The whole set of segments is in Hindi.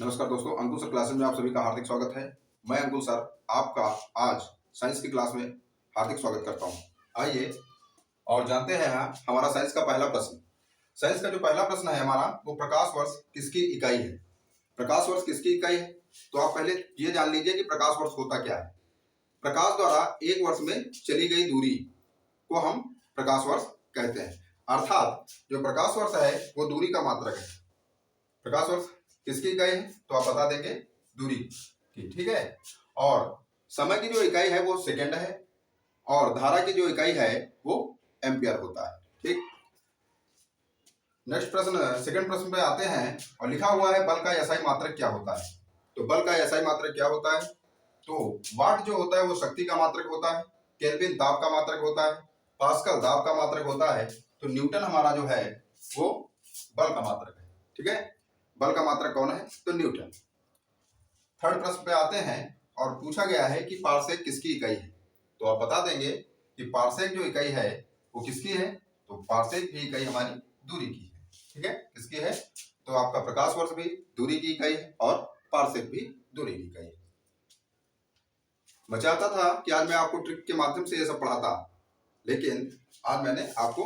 नमस्कार दोस्तों, अंकुर सर क्लासेस में आप सभी का हार्दिक स्वागत है। मैं अंकुर सर आपका आज साइंस की क्लास में हार्दिक स्वागत करता हूं। आइए और जानते हैं हमारा साइंस का पहला प्रश्न। साइंस का जो पहला प्रश्न है हमारा, वो प्रकाश वर्ष किसकी इकाई है। प्रकाश वर्ष किसकी इकाई है, तो आप पहले ये जान लीजिए कि प्रकाश वर्ष होता क्या है। प्रकाश द्वारा एक वर्ष में चली गई दूरी को हम प्रकाश वर्ष कहते हैं। अर्थात जो प्रकाश वर्ष है वो दूरी का मात्रक है। प्रकाश वर्ष किसकी इकाई है, तो आप बता देंगे दूरी की, ठीक है। और समय की जो इकाई है वो सेकंड है, और धारा की जो इकाई है वो एम्पियर होता है, ठीक। नेक्स्ट प्रश्न, सेकंड प्रश्न पे आते हैं और लिखा हुआ है बल का एसआई मात्रक क्या होता है। तो बल का एसआई मात्रक क्या होता है, तो वाट जो होता है वो शक्ति का मात्रक होता है, केल्विन ताप का मात्रक होता है, पास्कल दाब का मात्रक होता है, तो न्यूटन हमारा जो है वो बल का मात्रक है, ठीक है। बल का मात्रक कौन है, तो न्यूटन। थर्ड प्रश्न पे आते हैं और पूछा गया है कि पारसेक किसकी इकाई है। तो आप बता देंगे कि पारसेक जो इकाई है वो किसकी है, तो पारसेक की इकाई हमारी दूरी की है, ठीक है। किसकी है, तो आपका प्रकाश वर्ष भी दूरी की इकाई है और पारसेक भी दूरी की इकाई है। मैं चाहता था कि आज मैं आपको ट्रिक के माध्यम से ये सब पढ़ाता, लेकिन आज मैंने आपको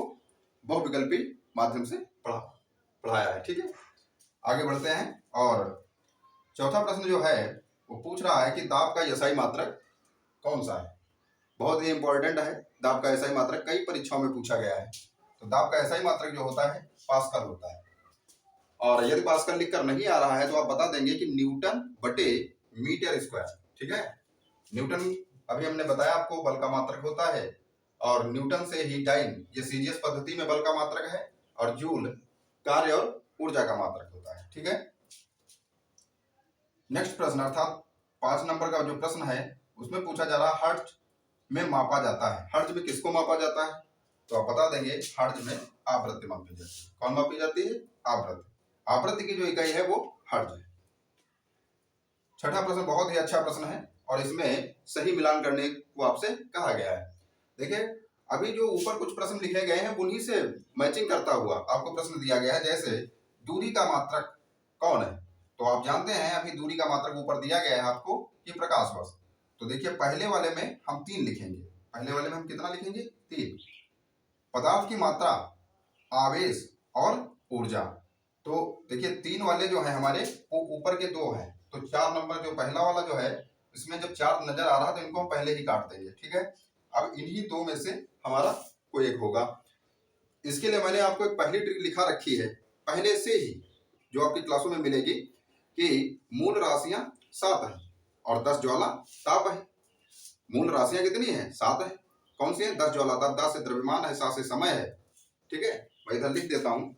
बहुविकल्पी माध्यम से पढ़ाया है, ठीक है। आगे बढ़ते हैं और चौथा प्रश्न जो है वो पूछ रहा है कि दाब का एसआई मात्रक कौन सा है। बहुत ही इंपॉर्टेंट है, दाब का एसआई मात्रक कई परीक्षाओं में पूछा गया है। तो दाब का एसआई मात्रक जो होता है पास्कल होता है। और यदि पास्कल लिखकर नहीं आ रहा है तो आप बता देंगे कि न्यूटन बटे मीटर स्क्वायर, ठीक है। न्यूटन अभी हमने बताया आपको बल का मात्रक होता है, और न्यूटन से ही डाइन ये सीजीएस पद्धति में बल का मात्रक है, और जूल कार्य और ऊर्जा का मात्रक होता है, ठीक है। नेक्स्ट प्रश्न अर्थात 5 नंबर का जो प्रश्न है उसमें पूछा जा रहा है हर्ट्ज में मापा जाता है। हर्ट्ज में किसको मापा जाता है, तो आप बता देंगे हर्ट्ज में आवृत्ति मापी जाती है। कौन मापी जाती है, आवृत्ति। आवृत्ति की जो इकाई है वो हर्ट्ज है। छठा प्रश्न बहुत ही अच्छा प्रश्न है और इसमें सही मिलान करने को आपसे कहा गया है। देखिए अभी जो ऊपर कुछ प्रश्न लिखे गए हैं उन्हीं से मैचिंग करता हुआ आपको प्रश्न दिया गया है। जैसे दूरी का मात्रक कौन है, तो आप जानते हैं अभी दूरी का मात्रक ऊपर दिया गया है आपको कि प्रकाश वर्ष। तो देखिए पहले वाले में हम 3 लिखेंगे। पहले वाले में हम कितना लिखेंगे, 3। पदार्थ की मात्रा, आवेश और ऊर्जा। तो देखिए 3 वाले जो है हमारे वो ऊपर के 2 हैं, तो 4 नंबर जो पहला वाला जो है इसमें जब 4 नजर आ रहा है तो इनको हम पहले ही काट देंगे, ठीक है। अब इन्हीं 2 में से हमारा कोई एक होगा। इसके लिए मैंने आपको एक पहली ट्रिक लिखा रखी है पहले से ही, जो आपकी क्लासों में मिलेगी, कि मूल राशियां 7 हैं और 10 ज्वाला ताप है। मूल राशियां कितनी है, 7 है। कौन सी है, 10 ज्वाला ताप, 10 से द्रव्यमान है, 7 से समय है, ठीक है। मैं इधर लिख देता हूं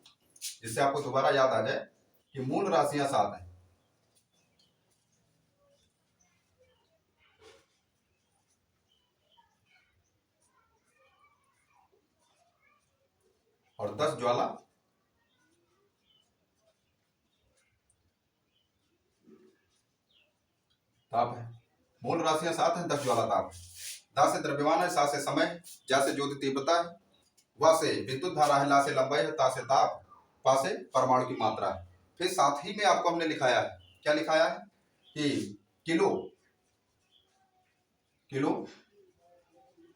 जिससे आपको दोबारा याद आ जाए कि मूल राशियां 7 हैं और 10 ज्वाला ताप है। मूल राशियां 7 हैं, 10 ज्वाला ताप है। 10 से द्रव्यमान है, 7 से समय है, ज्या से ज्योति तीव्रता है, व से विद्युत धारा है, ला से लंबाई है, ता से ताप, पा से परमाणु की मात्रा है। फिर साथ ही में आपको हमने लिखाया है, क्या लिखाया है कि किलो किलो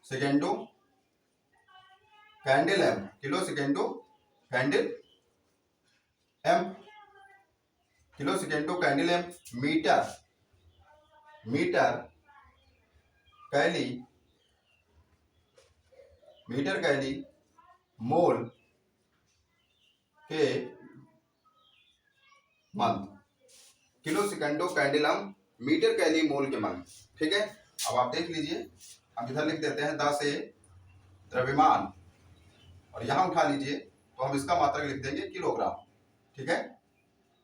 सेकेंडो कैंडल एम, किलो सेकेंडो कैंडल एम, किलो सेकेंडो कैंडल एम, मीटर मीटर कैली मोल के मंथ। किलो सेकेंडो कैंडलम मीटर कैली मोल के मंथ, ठीक है। अब आप देख लीजिए, हम इधर लिख देते हैं 10 से द्रव्यमान, और यहां उठा लीजिए तो हम इसका मात्रक लिख देंगे किलोग्राम, ठीक है।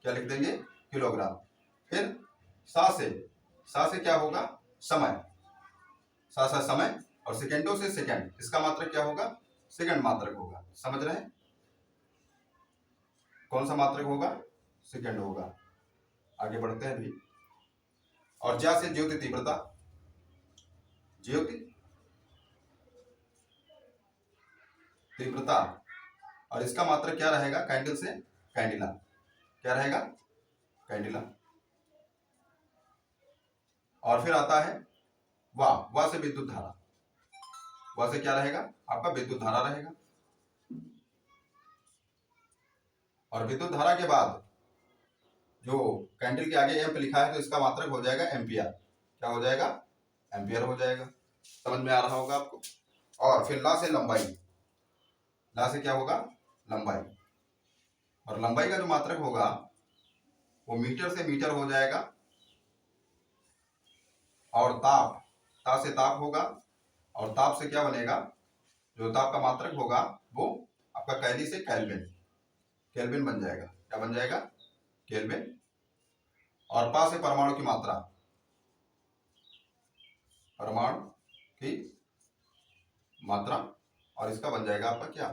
क्या लिख देंगे, किलोग्राम। फिर सा से क्या होगा, समय, सा समय, और सेकेंडो से सेकेंड, इसका मात्रक क्या होगा, सेकंड मात्रक होगा। समझ रहे हैं, कौन सा मात्रक होगा, सेकंड होगा। आगे बढ़ते हैं भी। और ज्या से ज्योति तीव्रता, ज्योति तीव्रता, और इसका मात्रक क्या रहेगा, कैंडल से कैंडिला, क्या रहेगा, कैंडिला। और फिर आता है वाह से विद्युत धारा, वाह से क्या रहेगा आपका विद्युत धारा रहेगा। और विद्युत धारा के बाद जो कैंडल के आगे एम्प लिखा है तो इसका मात्रक हो जाएगा एम्पियर। क्या हो जाएगा? एम्पियर हो जाएगा। समझ में आ रहा होगा आपको। और फिर ला से लंबाई, ला से क्या होगा? लंबाई। और लंबाई का जो मात्रक होगा वो मीटर से मीटर हो जाएगा। और ताप, ता से ताप होगा। और ताप से क्या बनेगा? जो ताप का मात्रक होगा वो आपका कैली से केल्विन, केल्विन बन जाएगा। क्या बन जाएगा? केल्विन। और पा से परमाणु की मात्रा, परमाणु की मात्रा। और इसका बन जाएगा आपका क्या?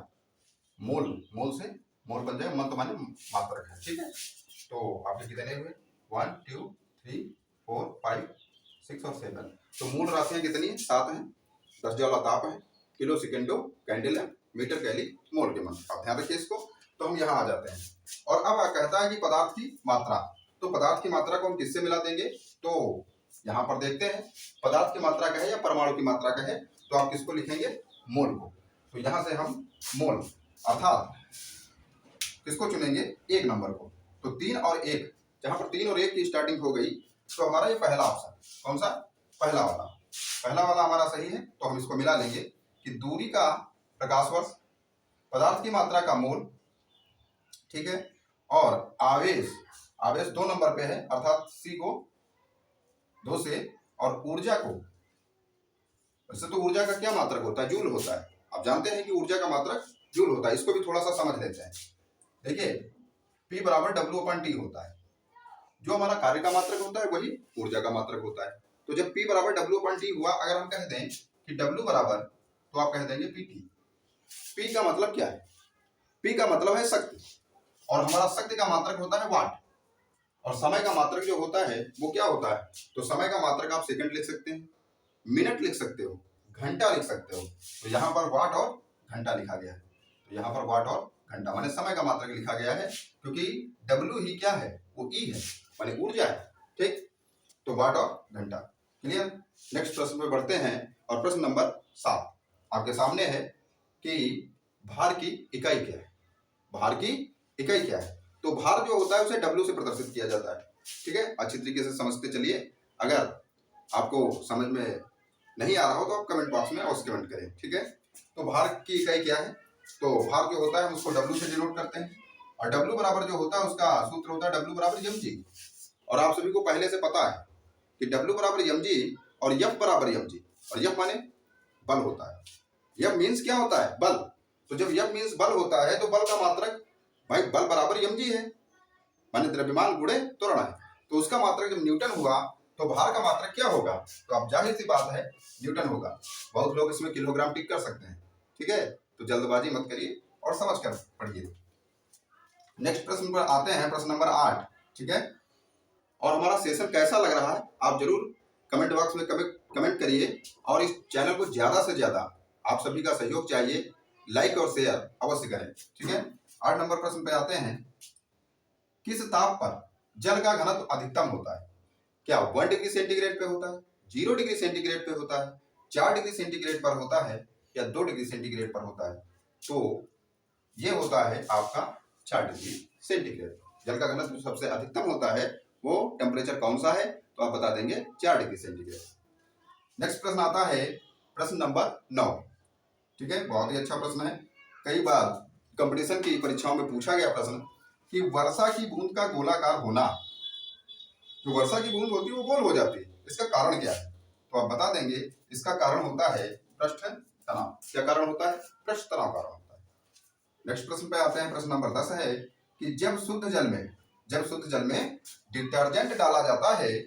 मोल, मोल से मोल बन जाएगा। मन तो माने मात्रक है। ठीक है, तो आपके कितने हुए? 1 2 3 4 5 6 और 7। तो मूल राशियां कितनी है? 7 है। 10 जौला ताप है, किलो सेकेंडो कैंडल है, मीटर कैली मोल के मन। आप ध्यान रखिए इसको। तो हम यहाँ आ जाते हैं। और अब कहता है कि पदार्थ की मात्रा। तो पदार्थ की मात्रा को हम किससे मिला देंगे? तो यहाँ पर देखते हैं पदार्थ की मात्रा का है या परमाणु की मात्रा का है। तो आप किसको लिखेंगे? मोल को। तो यहाँ से हम मोल अर्थात किसको चुनेंगे? 1 नंबर को। तो 3 और 1, जहां पर 3 और 1 की स्टार्टिंग हो गई तो हमारा ये पहला ऑप्शन कौन सा? पहला वाला। पहला वाला हमारा सही है। तो हम इसको मिला लेंगे कि दूरी का प्रकाश वर्ष, पदार्थ की मात्रा का मोल, ठीक है, और आवेश, आवेश 2 नंबर पे है अर्थात सी को 2 से, और ऊर्जा को, वैसे तो ऊर्जा का क्या मात्रक होता है? जूल होता है। आप जानते हैं कि ऊर्जा का मात्रक जूल होता है। इसको भी थोड़ा सा समझ लेते हैं। देखिए P बराबर W/T होता है। जो हमारा कार्य का मात्रक होता है वही ऊर्जा का मात्रक होता है। तो जब P बराबर W/T हुआ, अगर हम कह दें कि W बराबर, तो आप कह देंगे PT। P का मतलब क्या है? P का मतलब है शक्ति, और हमारा शक्ति का मात्रक होता है वाट। और समय का मात्रक जो होता है वो क्या होता है? तो समय का मात्रक आप सेकंड लिख सकते हैं, मिनट लिख सकते हो, घंटा लिख सकते हो। तो यहाँ पर वाट और घंटा लिखा गया है। तो यहाँ पर वाट और घंटा माने समय का मात्रक लिखा गया है, क्योंकि W ही क्या है? वो E है, माने ऊर्जा है। ठीक, तो वाट और घंटा। क्लियर? नेक्स्ट प्रश्न पे बढ़ते हैं। और प्रश्न नंबर 7 आपके सामने है कि भार की इकाई क्या है? भार की इकाई क्या है? तो भार जो होता है उसे W से प्रदर्शित किया जाता है। ठीक है, अच्छी तरीके से समझते चलिए। अगर आपको समझ में नहीं आ रहा हो तो आप कमेंट बॉक्स में अवश्य कमेंट करें। ठीक है, तो भार की इकाई क्या है? तो भार जो होता है हम उसको W से डिनोट करते हैं। और W बराबर जो होता है उसका सूत्र होता है W बराबर mg। और आप सभी को पहले से पता है कि W बराबर mg और F बराबर mg। और F माने बल होता है। F मीन्स क्या होता है? बल। तो जब F मीन्स बल होता है तो बल का मात्रक भाई बल बराबर mg है, माने द्रव्यमान गुणे त्वरण है। तो उसका मात्रक जब न्यूटन हुआ तो भार का मात्रक क्या होगा? तो आप जाहिर सी बात है न्यूटन होगा। बहुत लोग इसमें किलोग्राम टिक कर सकते हैं। ठीक है, तो जल्दबाजी मत करिए और समझ कर पढ़िए। नेक्स्ट प्रश्न पर आते हैं, प्रश्न नंबर 8। ठीक है, और हमारा सेशन कैसा लग रहा है आप जरूर कमेंट बॉक्स में कमेंट करिए। और इस चैनल को ज्यादा से ज्यादा आप सभी का सहयोग चाहिए, लाइक और शेयर अवश्य करें। ठीक है, 8 नंबर प्रश्न पे आते हैं। किस ताप पर जल का घनत्व अधिकतम होता है? क्या 1 डिग्री सेंटीग्रेड पे होता है, 0 डिग्री सेंटीग्रेड पे होता है, 4 डिग्री सेंटीग्रेड पर होता है, या 2 डिग्री सेंटीग्रेड पर होता है? तो ये होता है आपका 4 डिग्री सेंटीग्रेड। जल का घनत्व सबसे अधिकतम होता है वो टेम्परेचर कौन सा है? तो आप बता देंगे 4 डिग्री सेंटीग्रेड। नेक्स्ट प्रश्न आता है, प्रश्न नंबर 9। ठीक है, बहुत ही अच्छा प्रश्न है। कई बार कंपटीशन की परीक्षाओं में पूछा गया प्रश्न कि वर्षा की बूंद का गोलाकार होना, जो वर्षा की बूंद होती है वो गोल हो जाती है, इसका कारण क्या है? तो आप बता देंगे इसका कारण होता है पृष्ठ तनाव। क्या कारण होता है? पृष्ठ तनाव कारण होता है। नेक्स्ट प्रश्न पे आते हैं, प्रश्न नंबर 10 है कि जब शुद्ध जल में डिटर्जेंट डाला जाता है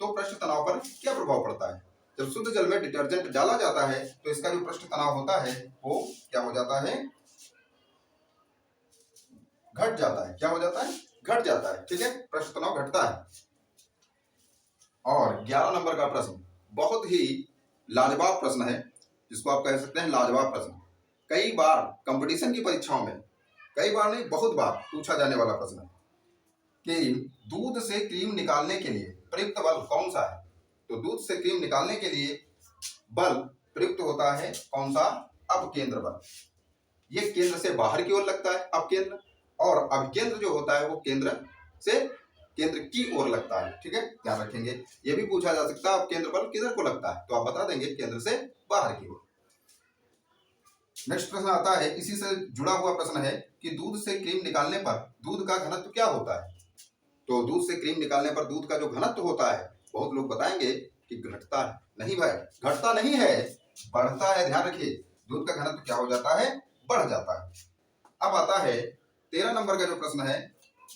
तो पृष्ठ तनाव पर क्या प्रभाव पड़ता है? जब शुद्ध जल में डिटर्जेंट डाला जाता है तो इसका जो पृष्ठ तनाव होता है वो क्या हो जाता है? घट जाता है। क्या हो जाता है? घट जाता है। ठीक है, पृष्ठ तनाव घटता है। और 11 नंबर का प्रश्न बहुत ही लाजवाब प्रश्न है, जिसको आप कह सकते हैं लाजवाब प्रश्न। कई बार कंपटीशन की परीक्षाओं में, कई बार नहीं बहुत बार पूछा जाने वाला प्रश्न है कि दूध से क्रीम निकालने के लिए प्रयुक्त बल कौन सा है? तो दूध से क्रीम निकालने के लिए बल प्रयुक्त होता है कौन सा? अपकेंद्र बल। ये केंद्र से बाहर की ओर लगता है अपकेंद्र, और अभिकेंद्र जो होता है वो केंद्र की ओर लगता है। ठीक है, ध्यान रखेंगे। ये भी पूछा जा सकता है अपकेंद्र बल किधर को लगता है, तो आप बता देंगे केंद्र से बाहर की ओर। नेक्स्ट प्रश्न आता है, इसी से जुड़ा हुआ प्रश्न है कि दूध से क्रीम निकालने पर दूध का घनत्व क्या होता है? तो दूध से क्रीम निकालने पर दूध का जो घनत्व होता है, बहुत लोग बताएंगे कि घटता है। नहीं भाई, घटता नहीं है, बढ़ता है। ध्यान रखिए, दूध का घनत्व क्या हो जाता है? बढ़ जाता है। अब आता है 13 नंबर का जो प्रश्न है,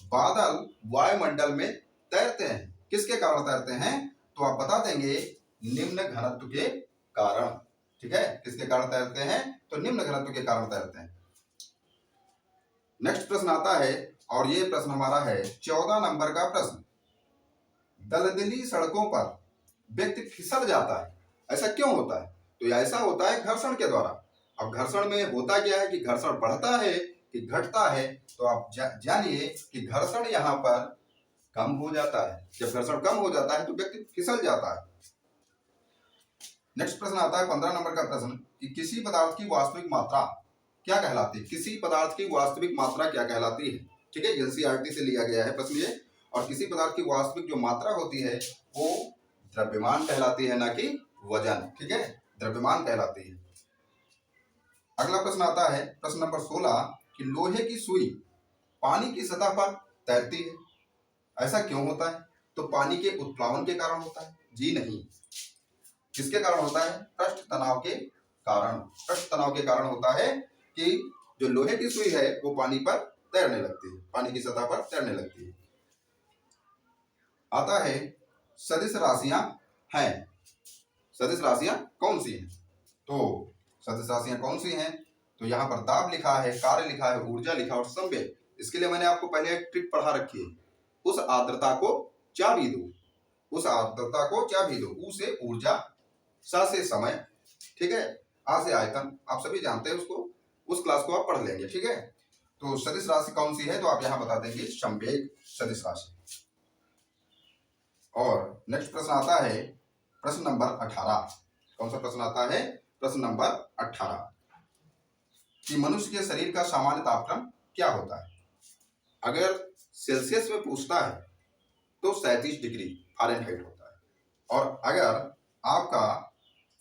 बादल वायुमंडल में तैरते हैं, किसके कारण तैरते हैं? तो आप बता देंगे निम्न घनत्व के कारण। ठीक है, किसके कारण तैरते हैं? तो निम्न घनत्व के कारण तैरते हैं। नेक्स्ट प्रश्न आता है, और ये प्रश्न हमारा है 14 नंबर का प्रश्न, दलदली सड़कों पर व्यक्ति फिसल जाता है, ऐसा क्यों होता है? तो ऐसा होता है घर्षण के द्वारा। अब घर्षण में होता क्या है कि घर्षण बढ़ता है कि घटता है, तो आप जानिए कि घर्षण यहाँ पर कम हो जाता है। जब घर्षण कम हो जाता है तो व्यक्ति फिसल जाता है। नेक्स्ट प्रश्न आता है 15 नंबर का प्रश्न कि किसी पदार्थ की वास्तविक मात्रा क्या कहलाती है? किसी पदार्थ की वास्तविक मात्रा क्या कहलाती है? ठीक है, एनसीईआरटी से लिया गया है प्रश्न ये। और किसी पदार्थ की वास्तविक जो मात्रा होती है वो द्रव्यमान कहलाती है, ना कि वजन। ठीक है, द्रव्यमान कहलाती है। अगला प्रश्न आता है प्रश्न नंबर 16 कि लोहे की सुई पानी की सतह पर तैरती है, ऐसा क्यों होता है? तो पानी के उत्प्लावन के कारण होता है? जी नहीं। किसके कारण होता है? पृष्ठ तनाव के कारण। पृष्ठ तनाव के कारण होता है कि जो लोहे की सुई है वो पानी पर तैरने लगती है, पानी की सतह पर तैरने लगती है। आता है सदिश राशियां हैं, सदिश राशियां कौन सी हैं? तो सदिश राशियां कौन सी हैं? तो यहाँ पर दाब लिखा है, कार्य लिखा है, ऊर्जा लिखा और संवेग। इसके लिए मैंने आपको पहले एक ट्रिक पढ़ा रखी है, उस आर्द्रता को चाबी दो, उस आर्द्रता को चाबी दो। ऊ से ऊर्जा, सा से समय, ठीक है, आ से आयतन, आप सभी जानते हैं उसको, उस क्लास को आप पढ़ लेंगे। ठीक है, तो सदिश राशि कौन सी है? तो आप यहाँ बता देंगे संवेग सदिश राशि। और नेक्स्ट प्रश्न आता है प्रश्न नंबर 18। कौन सा प्रश्न आता है? प्रश्न नंबर 18 कि मनुष्य के शरीर का सामान्य तापक्रम क्या होता है? अगर सेल्सियस में पूछता है तो 37 डिग्री फ़ारेनहाइट होता है, और अगर आपका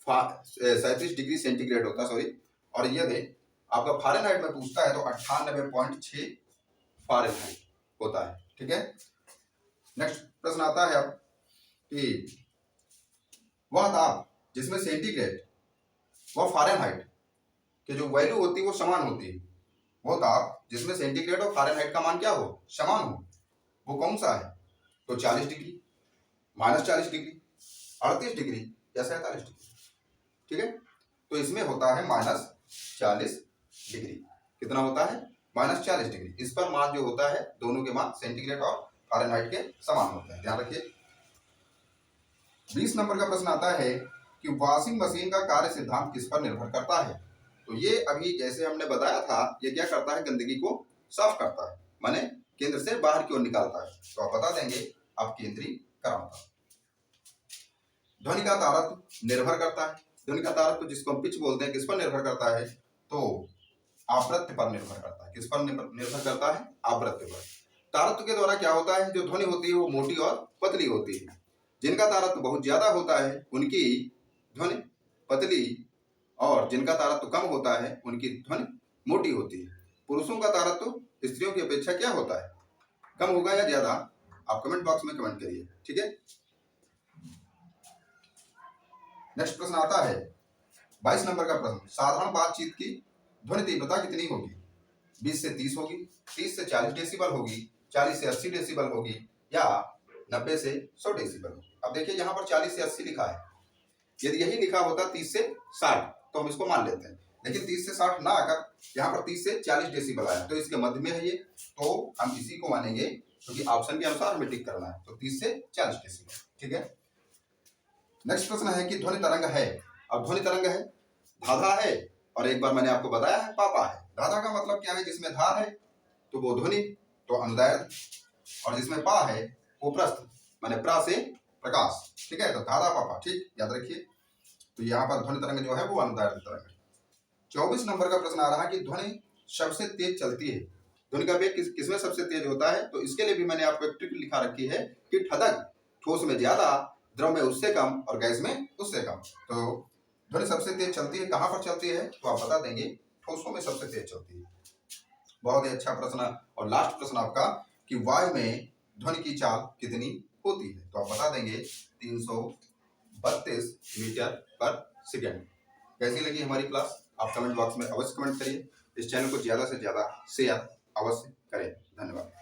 37 डिग्री सेंटीग्रेड होता है, सॉरी, और यदि आपका फ़ारेनहाइट में पूछता है तो 98.6 फ़ारेनहाइट होता है। ठीक है, नेक्स्ट प्रश्न आता है अब कि वह ताप जिसमें सेंटीग्रेड व फ़ारेनहाइट की जो वैल्यू होती है वो समान होती है, वो ताप जिसमें सेंटीग्रेड और फ़ारेनहाइट का मान क्या हो? समान हो, वो कौन सा है? तो 40 डिग्री, -40 डिग्री, 38 डिग्री या 47 डिग्री। ठीक है, तो इसमें होता है -40 डिग्री। कितना होता है? -40 डिग्री। इस पर मान जो होता है, दोनों के मान सेंटीग्रेड और फ़ारेनहाइट के समान होते हैं, ध्यान रखिए। 20 नंबर का प्रश्न आता है कि वॉशिंग मशीन का कार्य सिद्धांत किस पर निर्भर करता है? तो ये अभी जैसे हमने बताया था, ये क्या करता है? गंदगी को साफ करता है, माने केंद्र से बाहर की ओर निकालता है। तो आप बता देंगे अपकेंद्रीकरण। ध्वनि का तारत्व निर्भर करता है, ध्वनि का तारत्व जिसको हम पिच बोलते हैं, किस पर निर्भर करता है? तो आवृत्ति पर निर्भर करता है। किस पर निर्भर करता है? आवृत्ति पर। तारत्व के द्वारा क्या होता है? जो ध्वनि होती है वो मोटी और पतली होती है। जिनका तारत्व बहुत ज्यादा होता है उनकी ध्वनि पतली, और जिनका तारत्व कम होता है उनकी ध्वनि मोटी होती है। पुरुषों का तारत्व स्त्रियों की अपेक्षा क्या होता है? कम होगा या ज्यादा? आप कमेंट बॉक्स में कमेंट करिए। ठीक है, नेक्स्ट प्रश्न आता है 22 नंबर का प्रश्न, साधारण बातचीत की ध्वनि तीव्रता कितनी होगी? 20 से 30 होगी, 30 से 40 डेसिबल होगी, 40 से 80 डेसिबल होगी, या 90 से 100 डेसिबल होगी? अब देखिए यहाँ पर 40 से 80 लिखा है, यदि यही लिखा होता 30 से 60 तो हम इसको मान लेते हैं, लेकिन 30 से 60 ना आकर यहाँ पर 30 से 40 डेसिबल आया, तो इसके मध्य में है ये, तो हम इसी को मानेंगे, क्योंकि ऑप्शन के अनुसार हमें टिक करना है। तो 30 से 40 डेसिबल। ठीक है, नेक्स्ट प्रश्न है कि ध्वनि तरंग है। अब ध्वनि तरंग है, धाधा है, और एक बार मैंने आपको बताया है पापा है। धाधा का मतलब क्या है? जिसमें धार है तो वो ध्वनि, तो अनुदैर्ध्य, और जिसमें पा है वो प्रस्थ, माने प्रा से प्रकाश, ठीक है, तो धारा पापा, ठीक, याद रखिए। तो यहाँ पर ध्वनि तरंग जो है वो अनुदैर्ध्य तरंग है। 24 नंबर का प्रश्न आ रहा है कि ध्वनि सबसे तेज चलती है, ध्वनि का वेग किसमें सबसे तेज होता है। तो इसके लिए भी मैंने आपको एक ट्रिक लिखा रखी है कि ठदक ठोस में ज्यादा, द्रव में उससे कम और गैस में उससे कम। तो ध्वनि सबसे तेज चलती है, कहाँ पर चलती है तो आप बता देंगे, ठोसों में सबसे तेज चलती है। बहुत ही अच्छा प्रश्न। और लास्ट प्रश्न आपका कि वायु में ध्वनि की चाल कितनी होती है, तो आप बता देंगे 332 मीटर पर सेकेंड। कैसी लगी हमारी क्लास, आप कमेंट बॉक्स में अवश्य कमेंट करिए। इस चैनल को ज्यादा से ज्यादा शेयर अवश्य करें। धन्यवाद।